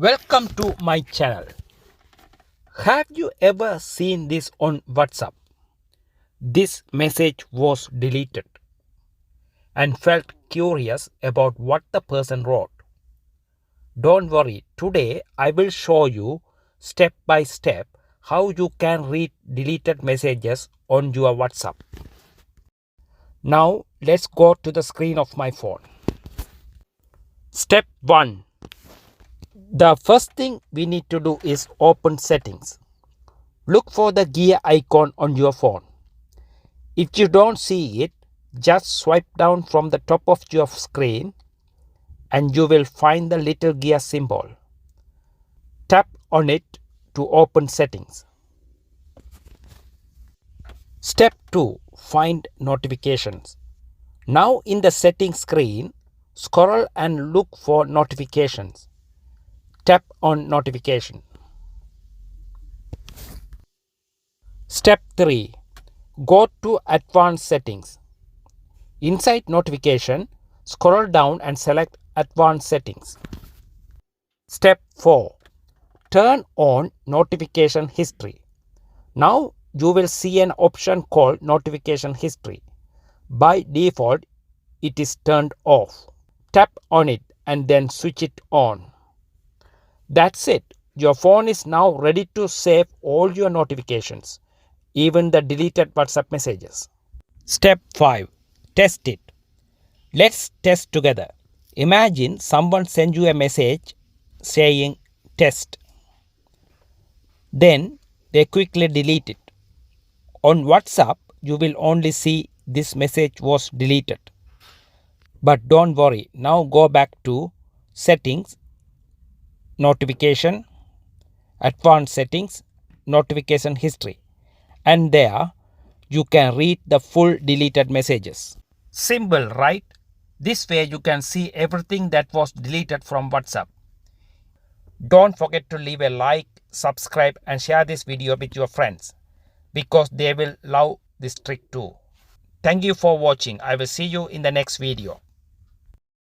Welcome to my channel. Have you ever seen this on WhatsApp? This message was deleted and felt curious about what the person wrote. Don't worry, today I will show you step by step how you can read deleted messages on your WhatsApp. Now let's go to the screen of my phone. Step 1. The first thing we need to do is open settings. Look for the gear icon on your phone. If you don't see it, just swipe down from the top of your screen and you will find the little gear symbol. Tap on it to open settings. Step 2. Find notifications. Now in the settings screen, scroll and look for notifications. Tap on notification. Step 3. Go to advanced settings. Inside notification, scroll down and select advanced settings. Step 4. Turn on notification history. Now you will see an option called notification history. By default, it is turned off. Tap on it and then switch it on. That's it. Your phone is now ready to save all your notifications, even the deleted WhatsApp messages. Step 5. Test it. Let's test together. Imagine someone sends you a message saying test. Then they quickly delete it. On WhatsApp, you will only see this message was deleted. But don't worry, now go back to settings, notification, advanced settings, notification history, and there you can read the full deleted messages. Simple, right? This way you can see everything that was deleted from WhatsApp. Don't forget to leave a like, subscribe and share this video with your friends because they will love this trick too. Thank you for watching. I will see you in the next video.